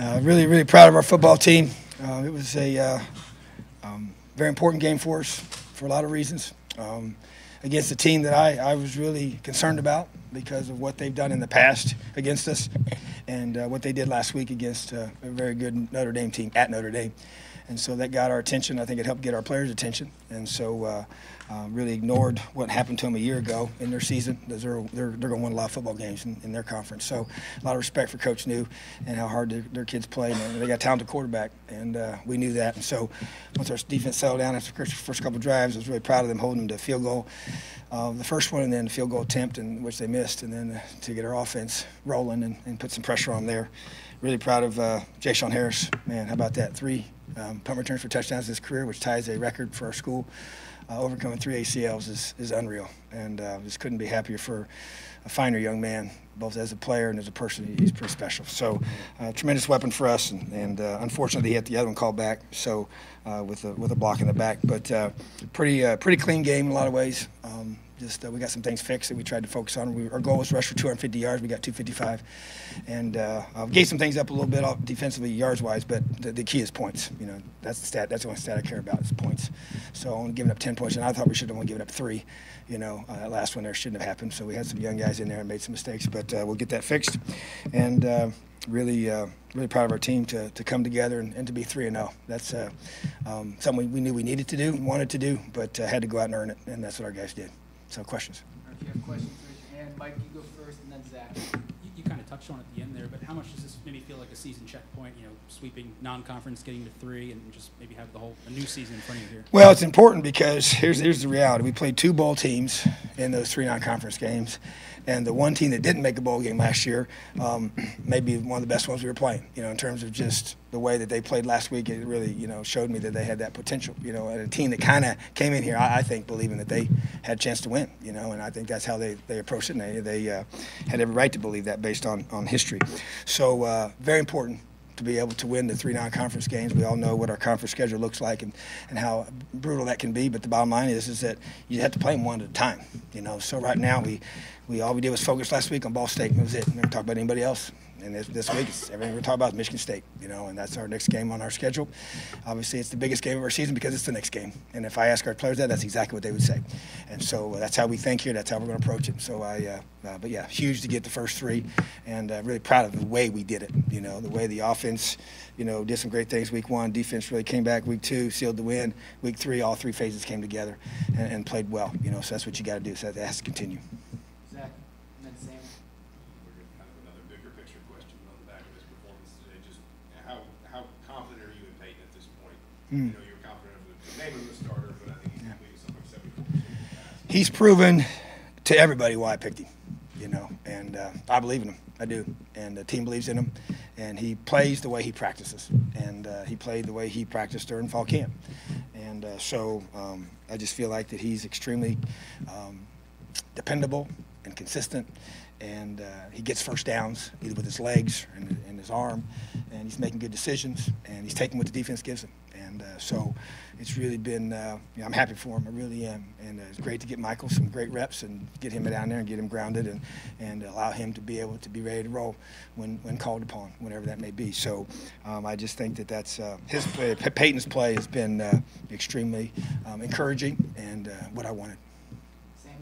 Really proud of our football team. It was a very important game for us for a lot of reasons. Against a team that I was really concerned about because of what they've done in the past against us and what they did last week against a very good Notre Dame team at Notre Dame. And so that got our attention. I think it helped get our players' attention. And so really ignored what happened to them a year ago in their season. They're going to win a lot of football games in their conference. So a lot of respect for Coach New and how hard their kids play. And they got a talented quarterback, and we knew that. And so once our defense settled down after the first couple of drives, I was really proud of them holding them to a field goal. The first one, and then the field goal attempt, in which they missed, and then to get our offense rolling and put some pressure on there. Really proud of Ja'Shawn Harris. Man, how about that? 3 punt returns for touchdowns this career, which ties a record for our school. Overcoming 3 ACLs is unreal, and just couldn't be happier for a finer young man, both as a player and as a person. He's pretty special. So tremendous weapon for us, and unfortunately he had the other one called back, so with a block in the back. But pretty clean game in a lot of ways. We got some things fixed that we tried to focus on. Our goal was to rush for 250 yards. We got 255, and gave some things up a little bit defensively, yards-wise. But the key is points. You know, that's the stat. That's the only stat I care about is points. So only giving up 10 points, and I thought we should have only given up 3. You know, that last one there shouldn't have happened. So we had some young guys in there and made some mistakes, but we'll get that fixed. And really proud of our team to come together and to be 3-0. That's something we knew we needed to do, wanted to do, but had to go out and earn it, and that's what our guys did. So questions? If you have questions, raise your hand. Mike, you go first, and then Zach. You kind of touched on it at the end there, but how much does this maybe feel like a season checkpoint, you know, sweeping non-conference, getting to 3, and just maybe have a new season in front of you here? Well, it's important because here's the reality. We played 2 bowl teams in those 3 non-conference games, and the one team that didn't make a bowl game last year may be one of the best ones we were playing, you know, in terms of just the way that they played last week. It really, you know, showed me that they had that potential, you know, and a team that kind of came in here, I think, believing that they had a chance to win, you know, and I think that's how they approached it, and they had every right to believe that based on history. So very important to be able to win the 3 non-conference games. We all know what our conference schedule looks like and how brutal that can be, but the bottom line is that you have to play them one at a time, you know. So right now all we did was focus last week on Ball State, and that was it. We didn't talk about anybody else. And this week, everything we're talking about is Michigan State, you know, and that's our next game on our schedule. Obviously, it's the biggest game of our season because it's the next game. And if I ask our players that's exactly what they would say. And so that's how we think here. That's how we're going to approach it. So but yeah, huge to get the first 3, and really proud of the way we did it. You know, the way the offense, you know, did some great things week 1. Defense really came back week 2, sealed the win. Week 3, all 3 phases came together and played well. You know, so that's what you got to do. So that has to continue. Zach, and then Sam. Kind of another bigger picture question on the back of this performance today. Just how confident are you in Peyton at this point? I know you're confident of the name of the starter, but I think he's completed something like 74% of the pass. He's proven to everybody why I picked him, you know, and I believe in him. I do, and the team believes in him, and he plays the way he practices, and he played the way he practiced during fall camp, and so I just feel like that he's extremely dependable and consistent, and he gets first downs either with his legs and his arm, and he's making good decisions, and he's taking what the defense gives him. And so it's really been, you know, I'm happy for him. I really am. And it's great to get Michael some great reps and get him down there and get him grounded and allow him to be able to be ready to roll when called upon, whenever that may be. So I just think that's his play, Peyton's play has been extremely encouraging and what I wanted. Sam?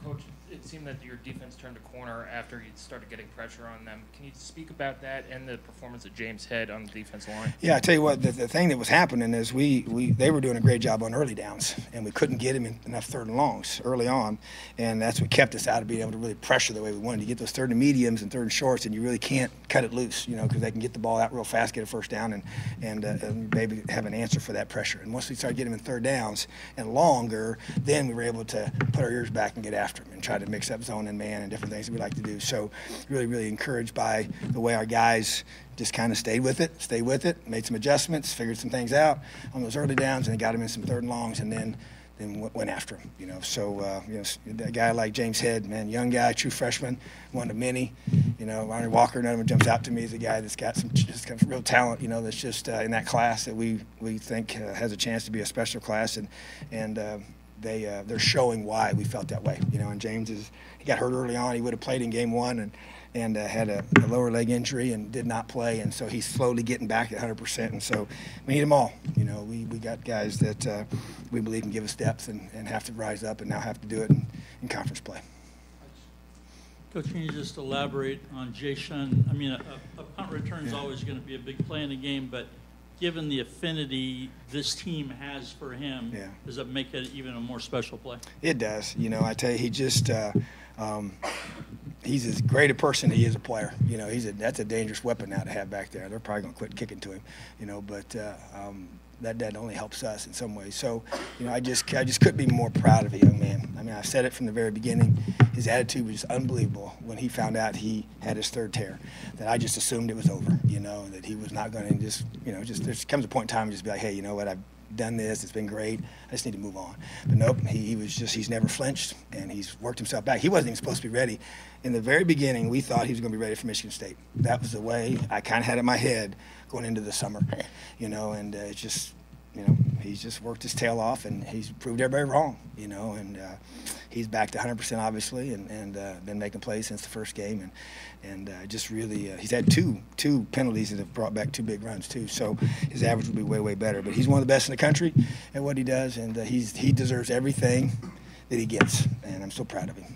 Coach, it seemed that your defense turned a corner after you started getting pressure on them. Can you speak about that and the performance that James had on the defensive line? Yeah, I tell you what, the thing that was happening is they were doing a great job on early downs, and we couldn't get him enough 3rd and longs early on, and that's what kept us out of being able to really pressure the way we wanted. You get those 3rd and mediums and 3rd and shorts, and you really can't cut it loose, you know, because they can get the ball out real fast, get a first down, and maybe have an answer for that pressure. And once we started getting him in 3rd downs and longer, then we were able to put our ears back and get after him and try to mix up zone and man and different things that we like to do. So really encouraged by the way our guys just kind of stayed with it, made some adjustments, figured some things out on those early downs, and got him in some 3rd and longs, and then went after him, you know. So, you know, a guy like James Head, man, young guy, true freshman, one of many. You know, Ronnie Walker, none of them jumps out to me as a guy that's got some just kind of real talent, you know, that's just in that class that we think has a chance to be a special class, and they're showing why we felt that way, you know. And James he got hurt early on. He would have played in game 1, and and had a lower leg injury and did not play, and so he's slowly getting back at 100%. And so we need them all. You know, we got guys that we believe can give us depth and have to rise up and now have to do it in conference play. Coach, can you just elaborate on Jay-Shun? I mean, a punt return is always going to be a big play in the game, but given the affinity this team has for him, does that make it even a more special play? It does. You know, I tell you, he just he's as great a person as he is a player. You know, that's a dangerous weapon now to have back there. They're probably going to quit kicking to him, you know, but that only helps us in some ways. So, you know, I just couldn't be more proud of a young man. I mean, I said it from the very beginning. His attitude was unbelievable when he found out he had his third tear, that I just assumed it was over, you know, that he was not going to just, you know, just there comes a point in time and just be like, hey, you know what, I've done this, it's been great, I just need to move on. But nope, he's never flinched, and he's worked himself back. He wasn't even supposed to be ready. In the very beginning, we thought he was going to be ready for Michigan State. That was the way I kind of had in my head going into the summer, you know, and it's just, you know, he's just worked his tail off, and he's proved everybody wrong, you know, and he's back to 100% obviously, and been making plays since the first game, and just really he's had two penalties that have brought back 2 big runs too, so his average would be way better. But he's one of the best in the country at what he does, and he deserves everything that he gets, and I'm so proud of him.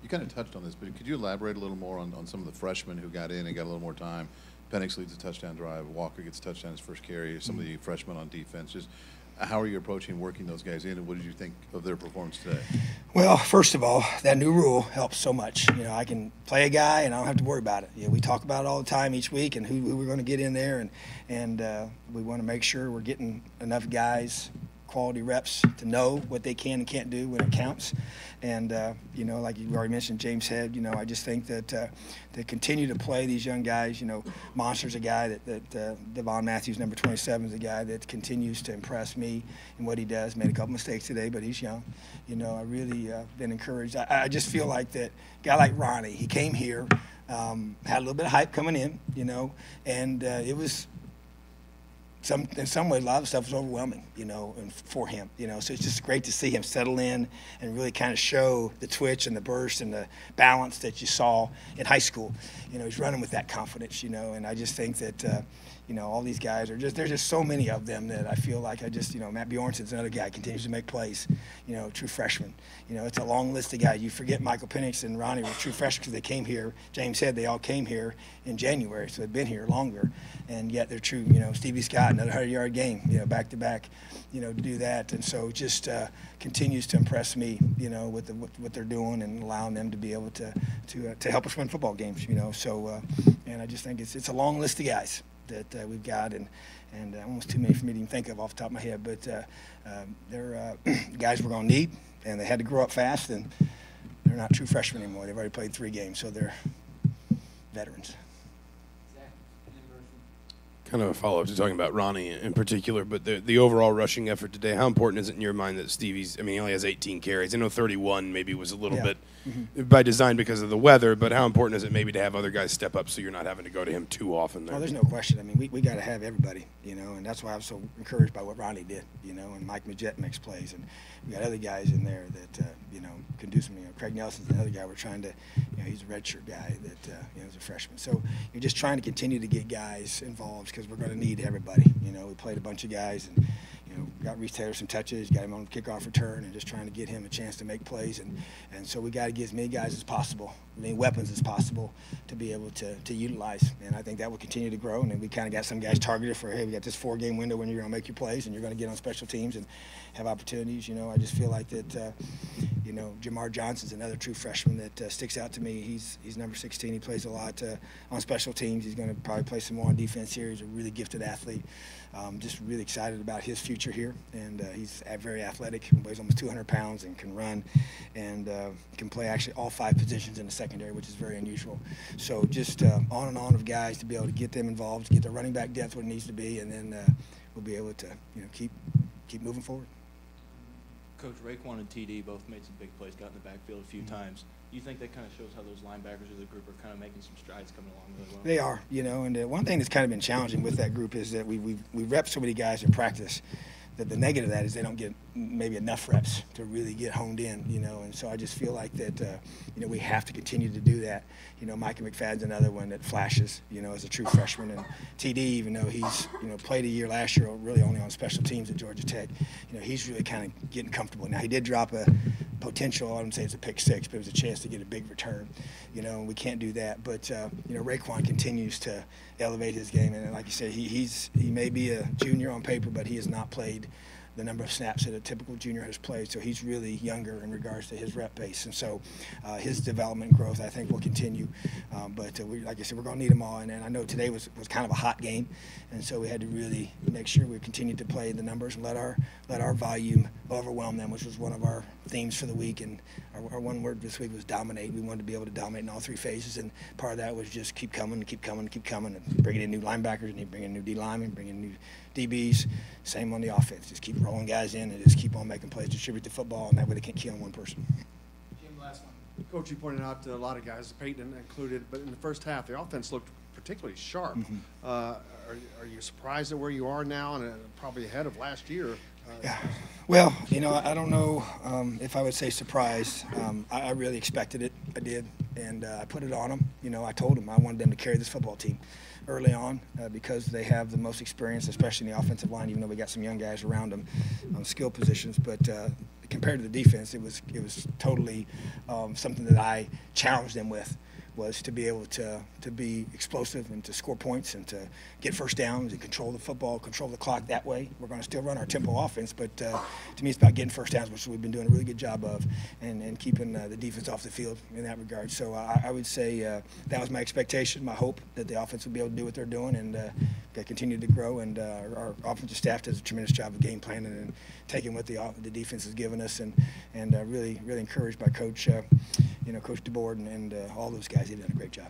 You kind of touched on this, but could you elaborate a little more on some of the freshmen who got in and got a little more time? Penix leads a touchdown drive. Walker gets a touchdown his first carry. Some of the freshmen on defense. Just how are you approaching working those guys in, and what did you think of their performance today? Well, first of all, that new rule helps so much. You know, I can play a guy and I don't have to worry about it. You know, we talk about it all the time each week and who we're going to get in there, and we want to make sure we're getting enough guys, quality reps, to know what they can and can't do when it counts. And, you know, like you already mentioned, James Head, you know, I just think that they continue to play these young guys. You know, Monster's a guy that Devon Matthews, number 27, is a guy that continues to impress me in what he does. Made a couple mistakes today, but he's young. You know, I really been encouraged. I just feel like that guy like Ronnie, he came here, had a little bit of hype coming in, you know, and it was – in some ways, a lot of stuff was overwhelming, you know, and for him, you know. So it's just great to see him settle in and really kind of show the twitch and the burst and the balance that you saw in high school. You know, he's running with that confidence, you know, and I just think that, you know, all these guys are just, there's just so many of them that I feel like you know, Matt Bjornson's another guy, continues to make plays, you know, true freshman. You know, it's a long list of guys. You forget Michael Penix and Ronnie were true freshmen because they came here. James said they all came here in January, so they've been here longer, and yet they're true, you know, Stevie Scott, another 100-yard game, you know, back-to-back, you know, to do that. And so just continues to impress me, you know, with what they're doing and allowing them to be able to help us win football games, you know. So, and I just think it's a long list of guys that we've got, and almost too many for me to even think of off the top of my head. But they're guys we're going to need, and they had to grow up fast, and they're not true freshmen anymore. They've already played 3 games, so they're veterans. Kind of a follow-up to talking about Ronnie in particular, but the overall rushing effort today, how important is it in your mind that Stevie's, I mean, he only has 18 carries. I know 31 maybe was a little bit by design because of the weather, but how important is it maybe to have other guys step up so you're not having to go to him too often there? Oh, there's no question. I mean, we got to have everybody, you know, and that's why I was so encouraged by what Ronnie did, you know, and Mike Majette makes plays, and we got other guys in there that, you know, can do some, you know, Craig Nelson's another guy we're trying to, you know, he's a redshirt guy that, you know, is a freshman. So you're just trying to continue to get guys involved because we're going to need everybody. You know, we played a bunch of guys and, you know, got Reese Taylor some touches, got him on the kickoff return, and just trying to get him a chance to make plays. And so we got to get as many guys as possible, as many weapons as possible to be able to utilize. And I think that will continue to grow. And then we kind of got some guys targeted for, hey, we got this 4-game window when you're going to make your plays and you're going to get on special teams and have opportunities. You know, I just feel like that, you know, Jamar Johnson's another true freshman that sticks out to me. He's number 16. He plays a lot on special teams. He's going to probably play some more on defense here. He's a really gifted athlete. Just really excited about his future here. And he's very athletic, weighs almost 200 pounds and can run and can play actually all 5 positions in the secondary, which is very unusual. So just on and on of guys to be able to get them involved, to get the running back depth where it needs to be, and then we'll be able to, you know, keep moving forward. Coach, Raekwon and TD both made some big plays, got in the backfield a few times. Do you think that kind of shows how those linebackers of the group are kind of making some strides coming along really well? They are, you know, and one thing that's kind of been challenging with that group is that we rep so many guys in practice the negative of that is they don't get maybe enough reps to really get honed in, and so I just feel like that, we have to continue to do that. Micah McFadden's another one that flashes, as a true freshman, and TD, even though he's, played a year last year really only on special teams at Georgia Tech, he's really kind of getting comfortable. Now, he did drop a potential, I wouldn't say it's a pick six, but it was a chance to get a big return, and we can't do that. But, Raekwon continues to elevate his game, and like you said, he may be a junior on paper, but he has not played the number of snaps that a typical junior has played, so he's really younger in regards to his rep base, and so his development and growth, I think, will continue. But like I said, we're going to need them all, and I know today was kind of a hot game, and so we had to really make sure we continued to play the numbers and let our volume overwhelm them, which was one of our themes for the week. And our one word this week was dominate. We wanted to be able to dominate in all three phases, and part of that was just keep coming, and bringing in new linebackers, and bringing in new D linemen, bringing in new DBs. Same on the offense. Just keep rolling guys in and just keep on making plays, distribute the football, and that way they can't key on one person. Jim, last one. Coach, you pointed out a lot of guys, Peyton included, but in the first half, the offense looked particularly sharp. Are you surprised at where you are now and probably ahead of last year? Yeah. Well, I don't know if I would say surprised. I really expected it. I did, and I put it on them. I told them I wanted them to carry this football team early on because they have the most experience, especially in the offensive line, even though we got some young guys around them on skill positions. But compared to the defense, it was totally something that I challenged them with, was to be able to be explosive and to score points and to get first downs and control the football, control the clock that way. We're going to still run our tempo offense, but to me it's about getting first downs, which we've been doing a really good job of, and keeping the defense off the field in that regard. So I would say that was my expectation, my hope, that the offense would be able to do what they're doing and continue to grow. And our offensive staff does a tremendous job of game planning and taking what the defense has given us, and really encouraged by Coach Coach DeBoard and all those guys. They've done a great job.